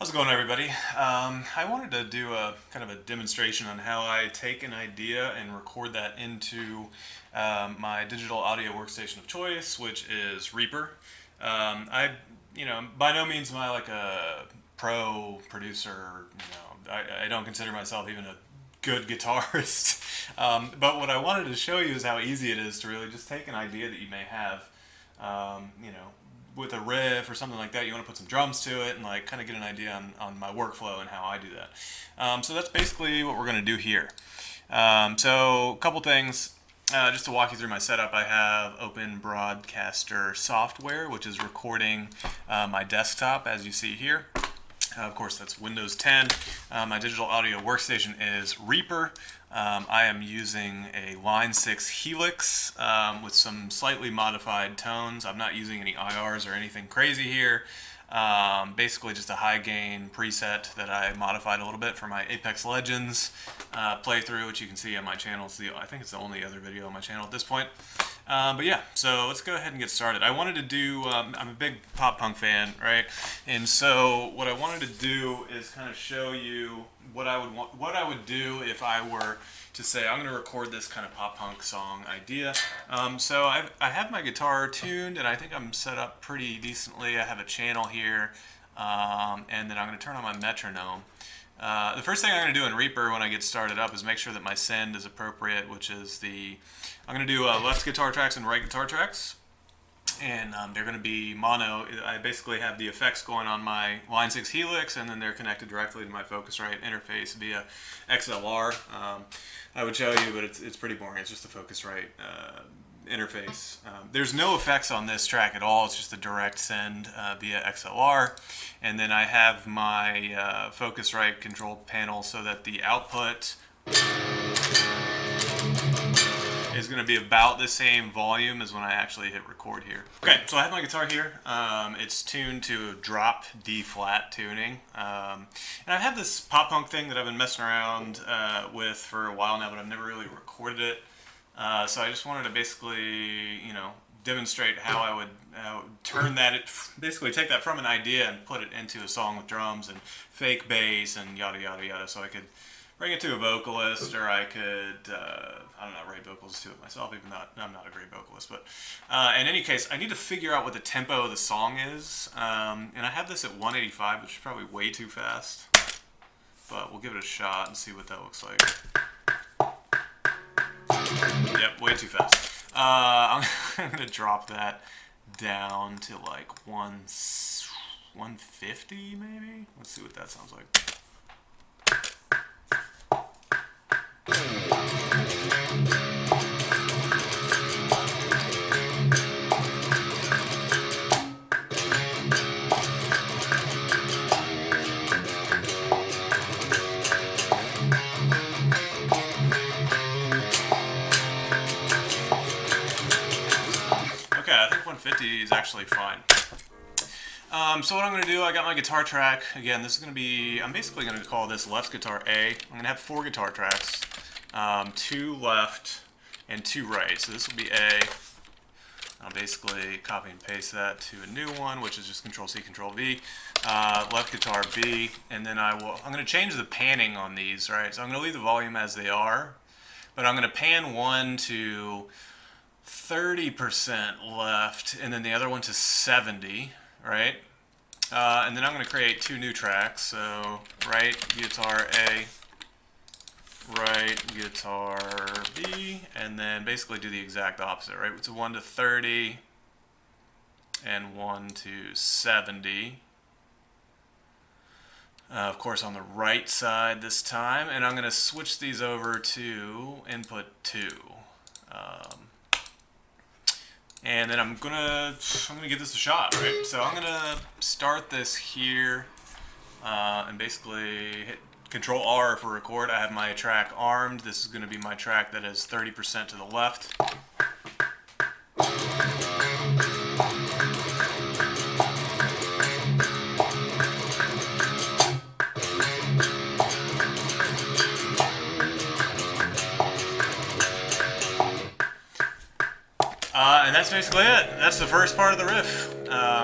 How's it going, everybody? I wanted to do a kind of a demonstration on how I take an idea and record that into my digital audio workstation of choice, which is Reaper. By no means am I like a pro producer. I don't consider myself even a good guitarist. But what I wanted to show you is how easy it is to really just take an idea that you may have, um, you know, with a riff or something like that. You want to put some drums to it and like kind of get an idea on my workflow and how I do that. So that's basically what we're going to do here. So a couple things. Just to walk you through my setup, I have Open Broadcaster software, which is recording my desktop, as you see here. Of course, that's Windows 10. My digital audio workstation is Reaper. I am using a Line 6 Helix with some slightly modified tones. I'm not using any IRs or anything crazy here. Basically just a high gain preset that I modified a little bit for my Apex Legends playthrough, which you can see on my channel. I think it's the only other video on my channel at this point. But yeah, so let's go ahead and get started. I wanted to do, I'm a big pop punk fan, right? And so what I wanted to do is kind of show you what I would do if I were to say I'm going to record this kind of pop punk song idea. So I have my guitar tuned, and I think I'm set up pretty decently. I have a channel here, and then I'm going to turn on my metronome. The first thing I'm going to do in Reaper when I get started up is make sure that my send is appropriate, which is I'm going to do left guitar tracks and right guitar tracks. And they're going to be mono. I basically have the effects going on my Line 6 Helix, and then they're connected directly to my Focusrite interface via XLR. I would show you, but it's pretty boring. It's just a Focusrite interface. There's no effects on this track at all. It's just a direct send via XLR. And then I have my Focusrite control panel so that the output is going to be about the same volume as when I actually hit record here. Okay, so I have my guitar here. It's tuned to drop D flat tuning. And I've had this pop punk thing that I've been messing around with for a while now, but I've never really recorded it. So I just wanted to basically, demonstrate how I would turn that, basically take that from an idea and put it into a song with drums and fake bass and yada yada yada, so I could bring it to a vocalist, or I could, write vocals to it myself, even though I'm not a great vocalist. But in any case, I need to figure out what the tempo of the song is. And I have this at 185, which is probably way too fast. But we'll give it a shot and see what that looks like. Yep, way too fast. I'm going to drop that down to like 150 maybe? Let's see what that sounds like. Okay, I think 150 is actually fine. So what I'm going to do, I got my guitar track. Again, this is going to be, I'm basically going to call this left guitar A. I'm going to have 4 guitar tracks, 2 left and 2 right. So this will be A. I'll basically copy and paste that to a new one, which is just Control C, Control V. Left guitar B, and then I'm going to change the panning on these, right? So I'm going to leave the volume as they are, but I'm going to pan one to 30% left, and then the other one to 70, right? And then I'm going to create 2 new tracks. So right guitar A, right guitar B, and then basically do the exact opposite, right? So 1 to 30 and 1 to 70. Of course on the right side this time, and I'm going to switch these over to input 2. And then I'm gonna give this a shot, right? So I'm gonna start this here, and basically hit Control R for record. I have my track armed. This is gonna be my track that is 30% to the left. And that's basically it. That's the first part of the riff.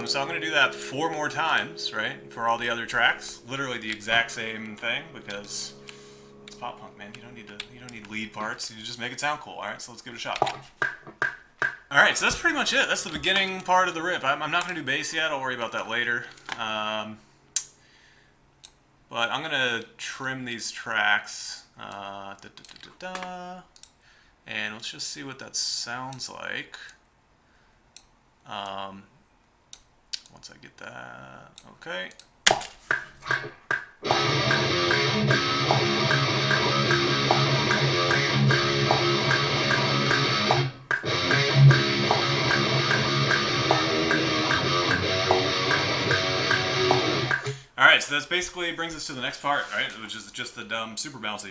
So I'm going to do that 4 more times, right, for all the other tracks. Literally the exact same thing, because it's pop punk, man. You don't need lead parts. You just make it sound cool. All right, so let's give it a shot. All right, so that's pretty much it. That's the beginning part of the riff. I'm not going to do bass yet. I'll worry about that later. But I'm going to trim these tracks. And let's just see what that sounds like. Once I get that, okay. Alright, so that's basically brings us to the next part, right? Which is just the dumb super bouncy.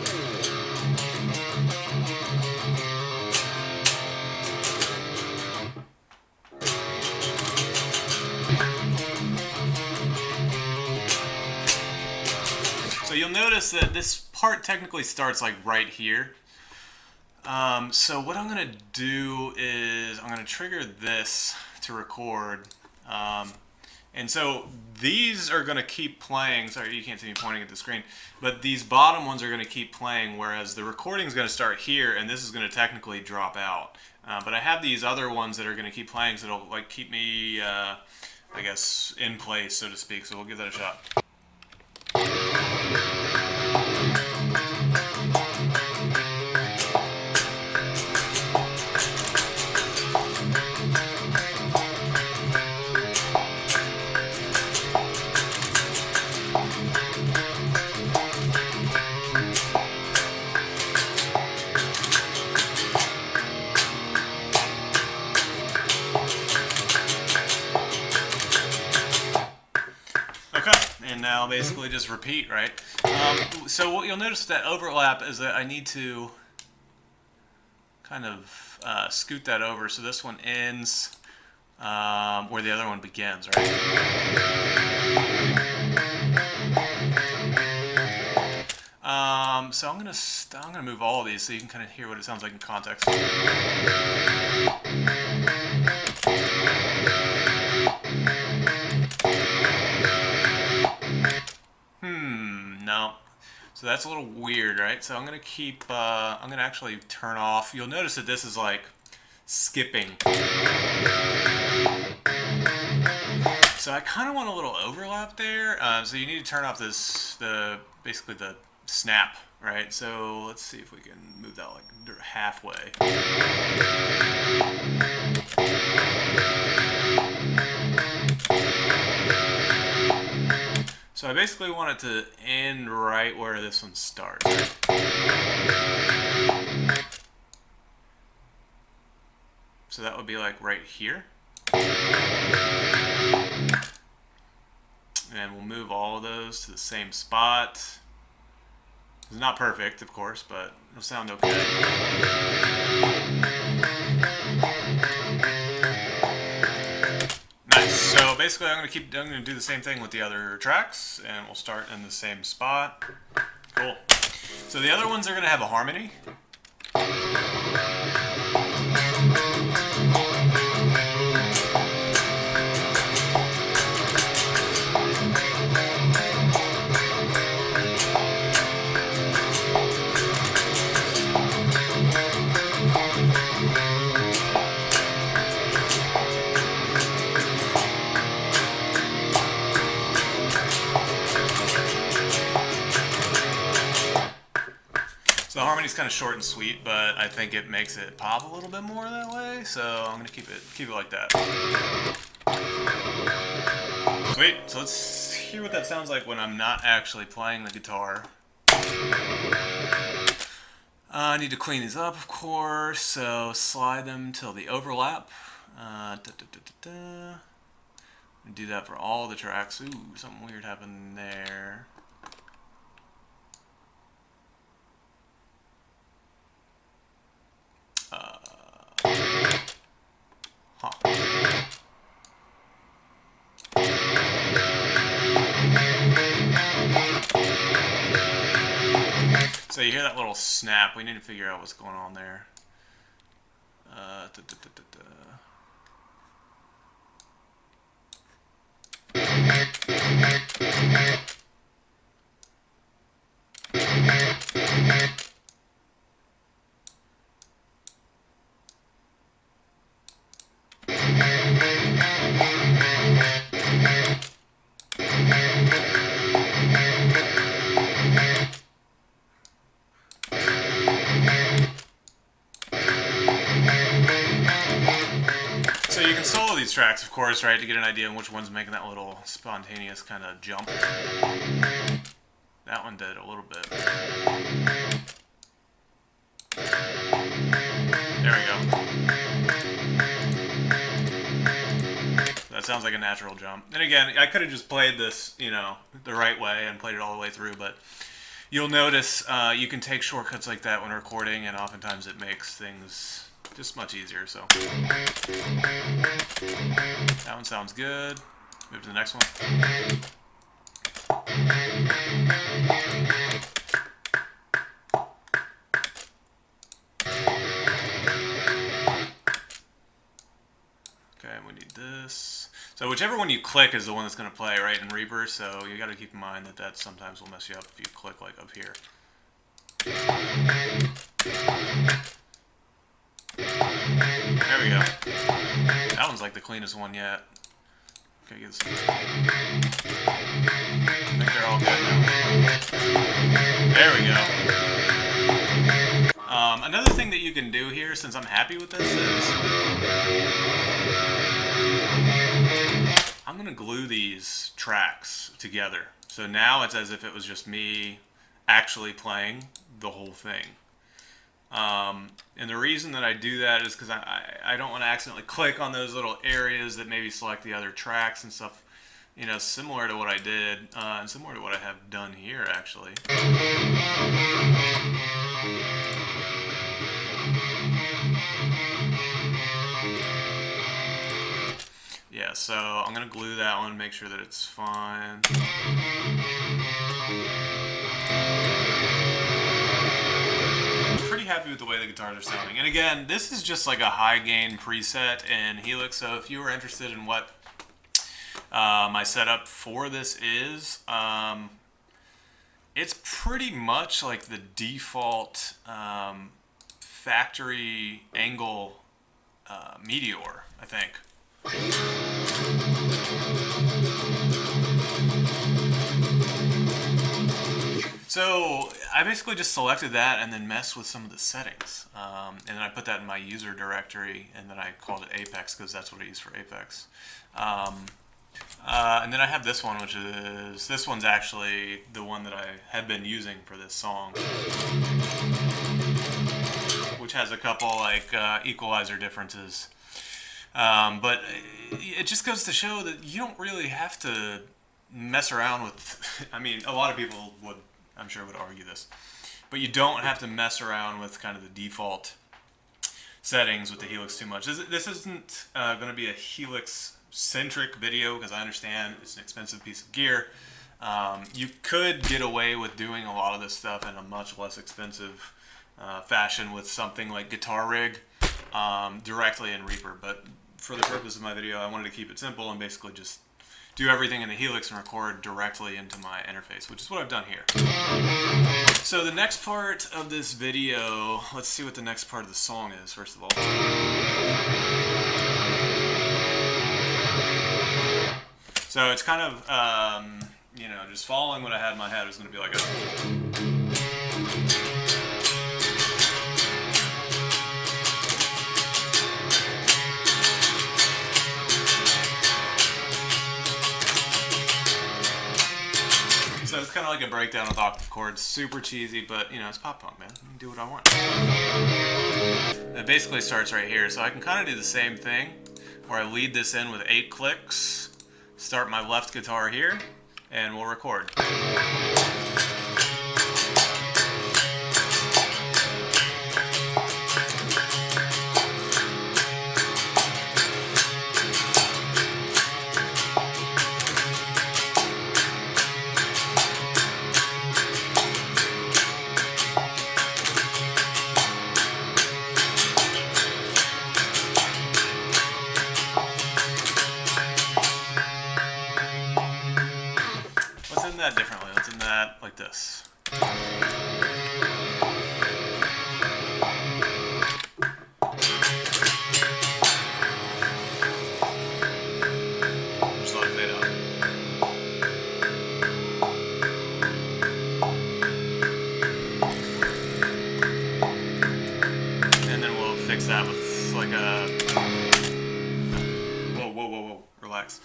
So you'll notice that this part technically starts like right here. So what I'm going to do is I'm going to trigger this to record. And so these are going to keep playing. Sorry, you can't see me pointing at the screen. But these bottom ones are going to keep playing, whereas the recording is going to start here, and this is going to technically drop out. But I have these other ones that are going to keep playing, so it'll like keep me, I guess, in place, so to speak. So we'll give that a shot. And now basically just repeat, right? So what you'll notice with that overlap is that I need to kind of scoot that over so this one ends where the other one begins, right? So I'm gonna move all of these so you can kind of hear what it sounds like in context. No. So that's a little weird, right? So I'm gonna keep, I'm gonna actually turn off. You'll notice that this is like skipping. So I kind of want a little overlap there. So you need to turn off basically the snap, right? So let's see if we can move that like halfway. So I basically want it to end right where this one starts. So that would be like right here. And we'll move all of those to the same spot. It's not perfect, of course, but it'll sound okay. Nice. So basically I'm gonna do the same thing with the other tracks, and we'll start in the same spot. Cool. So the other ones are gonna have a harmony. The harmony's kind of short and sweet, but I think it makes it pop a little bit more that way, so I'm gonna keep it like that. Sweet. So let's hear what that sounds like when I'm not actually playing the guitar. I need to clean these up, of course, so slide them till the overlap. Do that for all the tracks. Ooh, something weird happened there. So you hear that little snap. We need to figure out what's going on there. So you can solo these tracks, of course, right, to get an idea on which one's making that little spontaneous kind of jump. That one did a little bit. There we go. That sounds like a natural jump. And again, I could have just played this, you know, the right way and played it all the way through, but you'll notice you can take shortcuts like that when recording, and oftentimes it makes things just much easier. So that one sounds good. Move to the next one. Okay, we need this. So whichever one you click is the one that's going to play, right, in Reaper. So you got to keep in mind that that sometimes will mess you up if you click like up here. There we go. That one's like the cleanest one yet. Okay, get this. I think they're all good now. There we go. Another thing that you can do here, since I'm happy with this, is I'm going to glue these tracks together. So now it's as if it was just me actually playing the whole thing. And the reason that I do that is because I don't want to accidentally click on those little areas that maybe select the other tracks and stuff, you know, similar to what I did, and similar to what I have done here, actually. Yeah, so I'm going to glue that one, make sure that it's fine. Pretty happy with the way the guitars are sounding. And again, this is just like a high gain preset in Helix, so if you were interested in what my setup for this is, it's pretty much like the default factory angle Meteor, I think. So I basically just selected that and then messed with some of the settings, and then I put that in my user directory, and then I called it Apex because that's what I use for Apex. And then I have this one, which is, this one's actually the one that I had been using for this song, which has a couple like equalizer differences. But it just goes to show that you don't really have to mess around with, I mean, a lot of people would, I'm sure, would argue this, but you don't have to mess around with kind of the default settings with the Helix too much. This isn't going to be a Helix-centric video because I understand it's an expensive piece of gear. You could get away with doing a lot of this stuff in a much less expensive fashion with something like Guitar Rig directly in Reaper, but for the purpose of my video, I wanted to keep it simple and basically just do everything in the Helix and record directly into my interface, which is what I've done here. So the next part of this video, let's see what the next part of the song is, first of all. So it's kind of, you know, just following what I had in my head. It was going to be like a... So it's kind of like a breakdown with octave chords, super cheesy, but you know, it's pop punk, man. I can do what I want. It basically starts right here, so I can kind of do the same thing, where I lead this in with 8 clicks, start my left guitar here, and we'll record. end that differently. Let's end that like this. Just let it fade out. And then we'll fix that with like a... Whoa, whoa, whoa, whoa. Relax.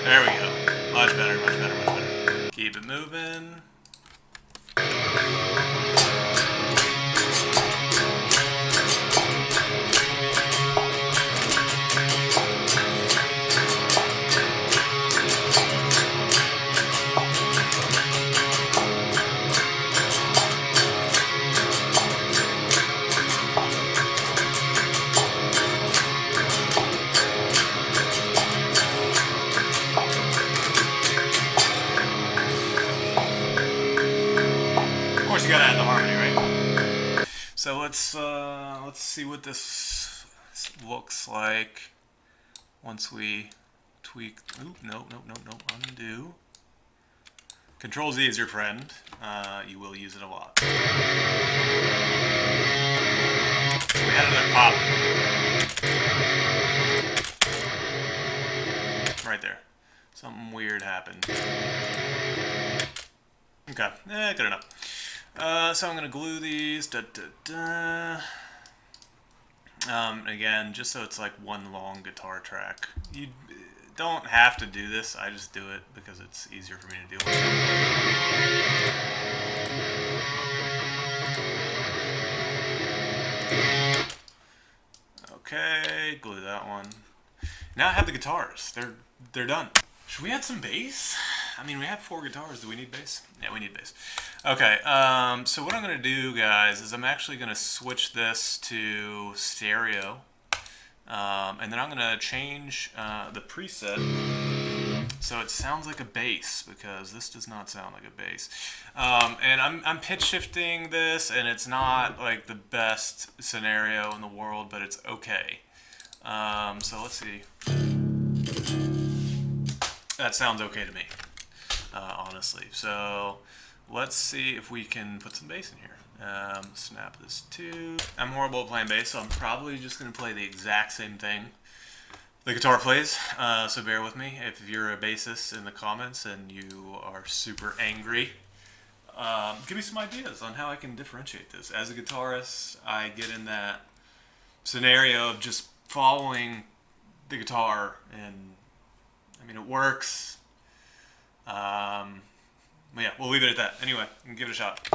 There we go. Much better, much better, much better. Keep it moving. You gotta add the harmony, right? So let's see what this looks like once we tweak. Oop, no, undo. Control Z is your friend. You will use it a lot. We had another pop. Right there. Something weird happened. Okay, good enough. So I'm going to glue these, again, just so it's like one long guitar track. You don't have to do this, I just do it because it's easier for me to deal with. Okay, glue that one. Now I have the guitars, they're done. Should we add some bass? I mean, we have 4 guitars. Do we need bass? Yeah, we need bass. Okay, so what I'm going to do, guys, is I'm actually going to switch this to stereo. And then I'm going to change the preset so it sounds like a bass, because this does not sound like a bass. And I'm pitch shifting this, and it's not like the best scenario in the world, but it's okay. So let's see. That sounds okay to me. Honestly. So let's see if we can put some bass in here. Snap this too. I'm horrible at playing bass, so I'm probably just going to play the exact same thing the guitar plays, so bear with me. If you're a bassist in the comments and you are super angry, give me some ideas on how I can differentiate this. As a guitarist, I get in that scenario of just following the guitar, and I mean, it works. But yeah, we'll leave it at that. Anyway, give it a shot.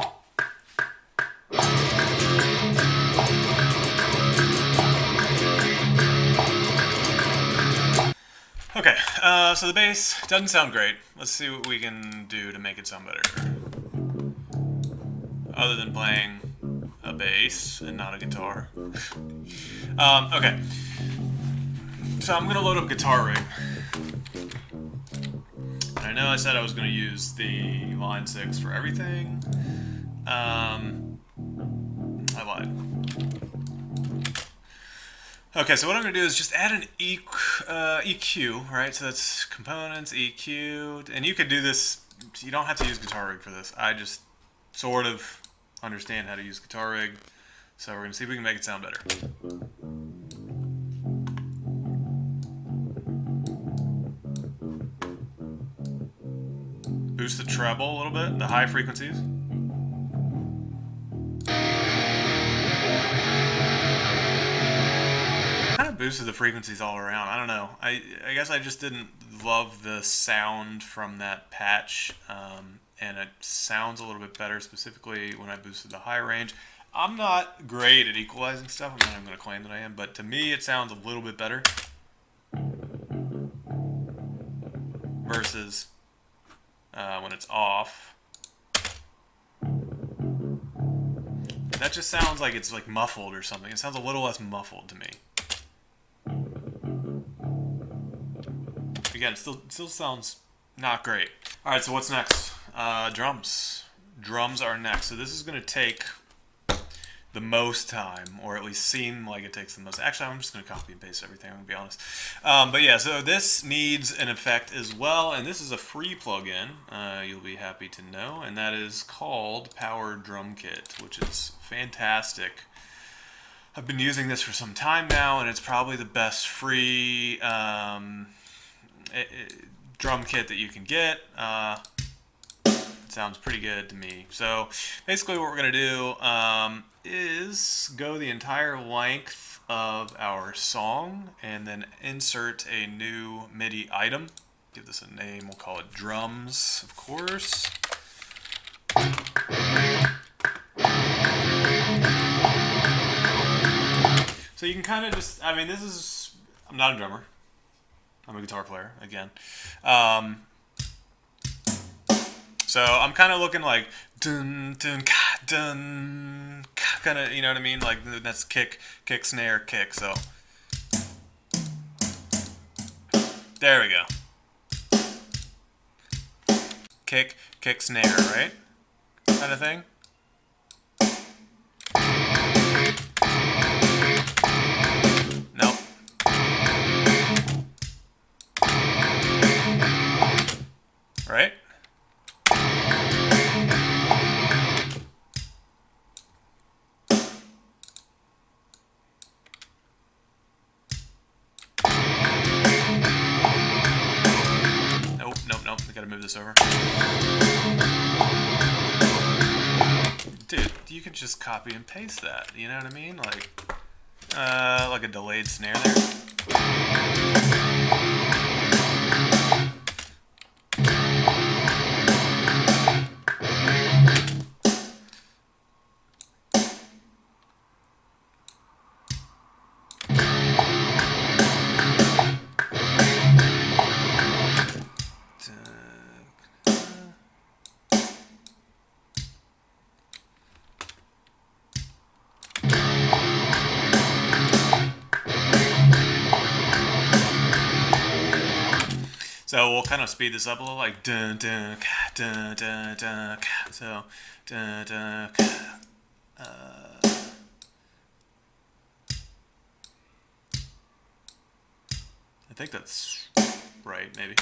Okay, so the bass doesn't sound great. Let's see what we can do to make it sound better. Other than playing a bass and not a guitar. Okay, so I'm gonna load up Guitar Rig. I know I said I was going to use the line 6 for everything. I lied. Okay, so what I'm going to do is just add an EQ, right? So that's components, EQ, and you could do this. You don't have to use Guitar Rig for this. I just sort of understand how to use Guitar Rig, so we're going to see if we can make it sound better. Boost the treble a little bit, the high frequencies. Kind of boosted the frequencies all around. I don't know. I guess I just didn't love the sound from that patch, and it sounds a little bit better, specifically when I boosted the high range. I'm not great at equalizing stuff. I'm not even going to claim that I am, but to me it sounds a little bit better versus when it's off. That just sounds like it's like muffled or something. It sounds a little less muffled to me. Again, it still sounds not great. All right, so what's next? Drums. Drums are next. So this is going to take the most time, or at least seem like it takes the most. Actually, I'm just going to copy and paste everything, I'm going to be honest. But yeah, so this needs an effect as well, and this is a free plugin, you'll be happy to know, and that is called Power Drum Kit, which is fantastic. I've been using this for some time now, and it's probably the best free drum kit that you can get. Sounds pretty good to me. So basically what we're going to do is go the entire length of our song and then insert a new MIDI item. Give this a name. We'll call it drums, of course. So you can kind of just, I mean, this is, I'm not a drummer. I'm a guitar player, again. So I'm kind of looking like dun dun ka dun ka, kind of, you know what I mean? Like that's kick, snare, kick. So there we go. Kick, snare, right? Kind of thing. Nope. Right? Nope. We gotta move this over. Dude, you can just copy and paste that. You know what I mean? Like a delayed snare there. So we'll kind of speed this up a little, like dun dun ka, dun dun dun ka. So dun dun ka. I think that's right, maybe.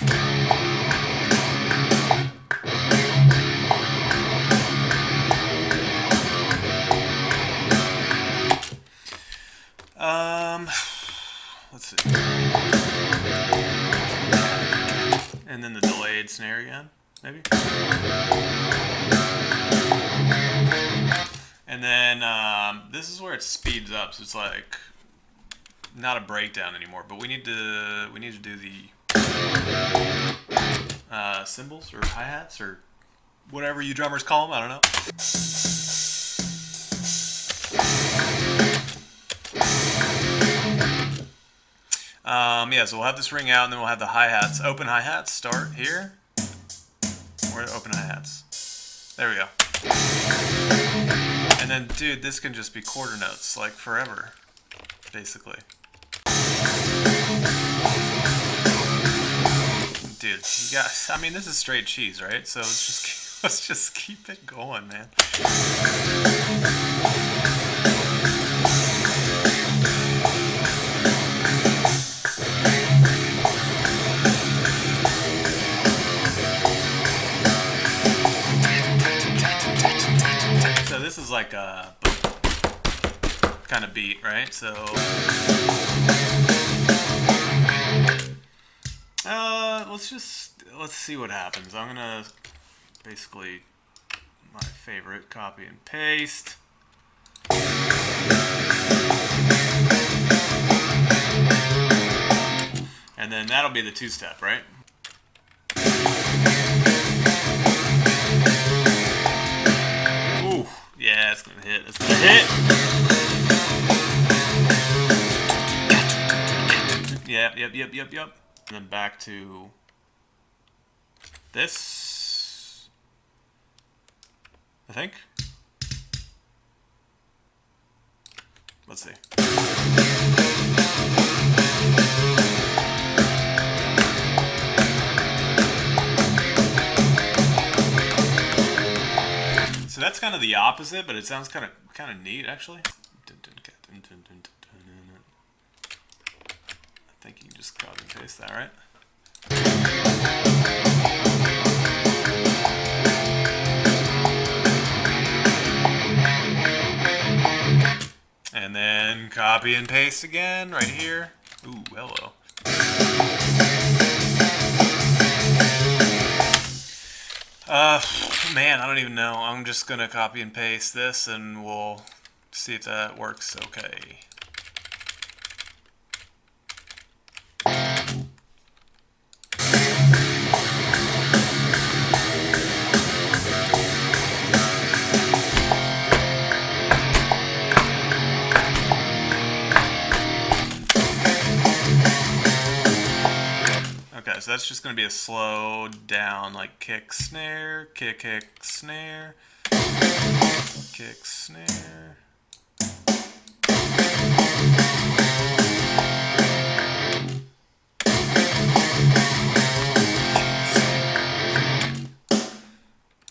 Let's see. And then the delayed snare again, maybe. And then this is where it speeds up, so it's like not a breakdown anymore. But we need to do the cymbals or hi-hats or whatever you drummers call them. I don't know. Yeah, so we'll have this ring out, and then we'll have the hi-hats. Open hi-hats start here. Where are open hi-hats? There we go. And then, dude, this can just be quarter notes, like forever, basically. Dude, you guys, I mean, this is straight cheese, right? So let's just keep it going, man. This is like a kind of beat, right? So let's see what happens. I'm gonna basically my favorite, copy and paste. And then that'll be the two-step, right? Yeah, it's gonna hit. It's gonna hit. Yep. And then back to this, I think. Let's see. So that's kind of the opposite, but it sounds kind of neat actually. I think you can just copy and paste that, right? And then copy and paste again right here. Ooh, hello. Man, I don't even know. I'm just gonna copy and paste this and we'll see if that works okay. Okay, so that's just going to be a slow down, like kick, snare, kick, snare, kick, snare.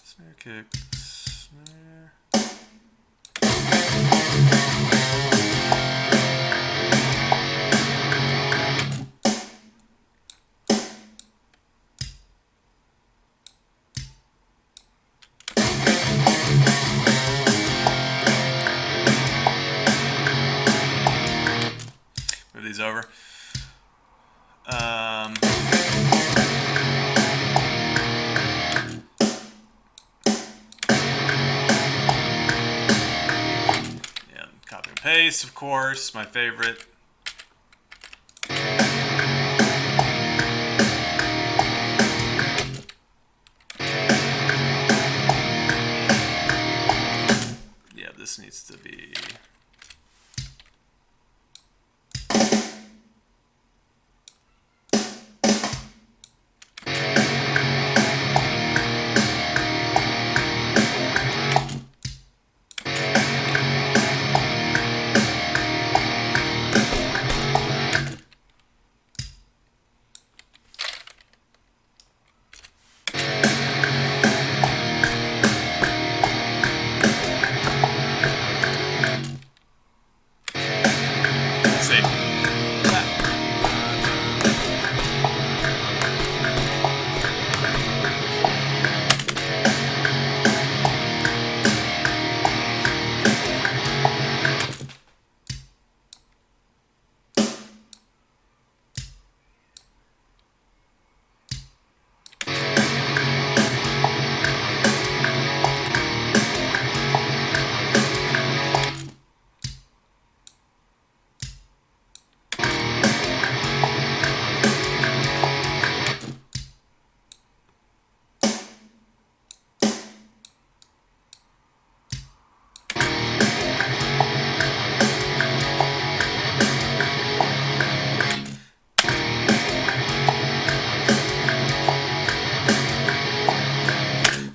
Snare, kick, snare. Move these over. Yeah, copy and paste, of course, my favorite. Yeah, this needs to be...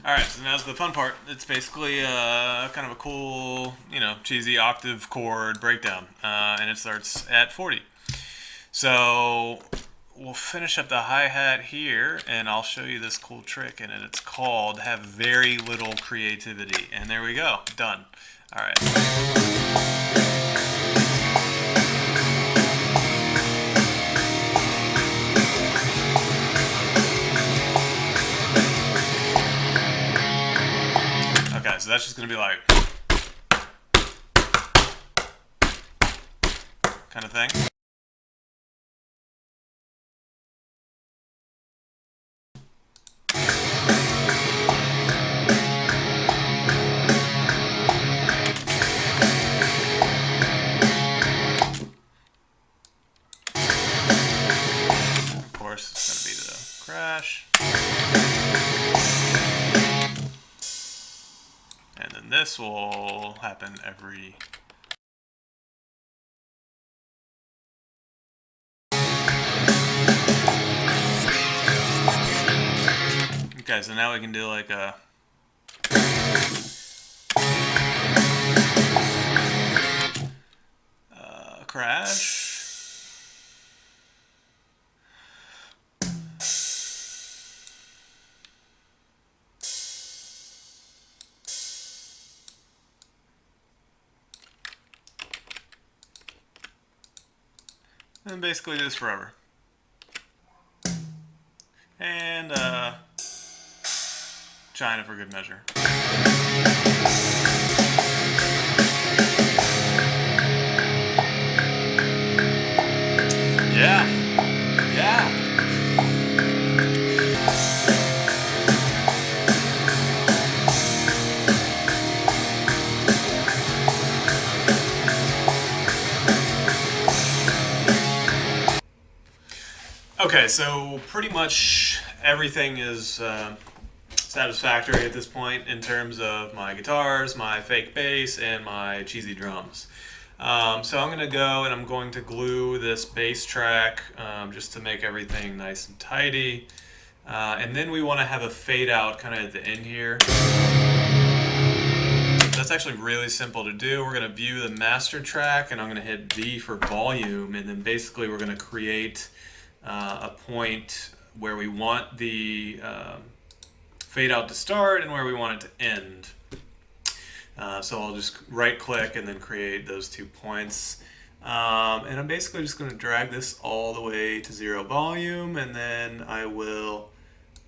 Alright, so now's the fun part. It's basically kind of a cool, cheesy octave chord breakdown. And it starts at 40. So we'll finish up the hi-hat here, and I'll show you this cool trick, and it's called Have Very Little Creativity. And there we go. Done. Alright. Okay, so that's just going to be like kind of thing. Of course, it's going to be the crash. And then this will happen every... Okay, so now we can do like a... crash. And basically do this forever. And China for good measure. Yeah. Yeah. Okay, so pretty much everything is satisfactory at this point in terms of my guitars, my fake bass, and my cheesy drums. So I'm going to go and I'm going to glue this bass track just to make everything nice and tidy. And then we want to have a fade out kind of at the end here. That's actually really simple to do. We're going to view the master track and I'm going to hit V for volume, and then basically we're going to create a point where we want the fade out to start and where we want it to end. So I'll just right click and then create those 2 points. And I'm basically just going to drag this all the way to 0 volume, and then I will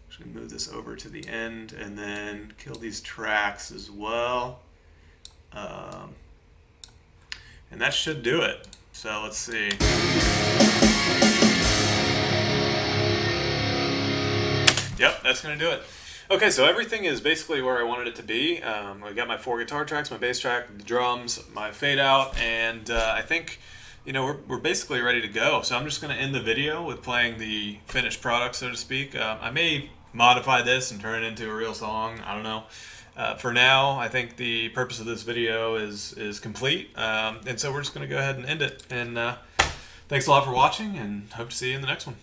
actually move this over to the end and then kill these tracks as well. And that should do it. So let's see. Yep, that's going to do it. Okay, so everything is basically where I wanted it to be. I got my 4 guitar tracks, my bass track, the drums, my fade out, and I think we're basically ready to go. So I'm just going to end the video with playing the finished product, so to speak. I may modify this and turn it into a real song. I don't know. For now, I think the purpose of this video is complete, and so we're just going to go ahead and end it. And thanks a lot for watching, and hope to see you in the next one.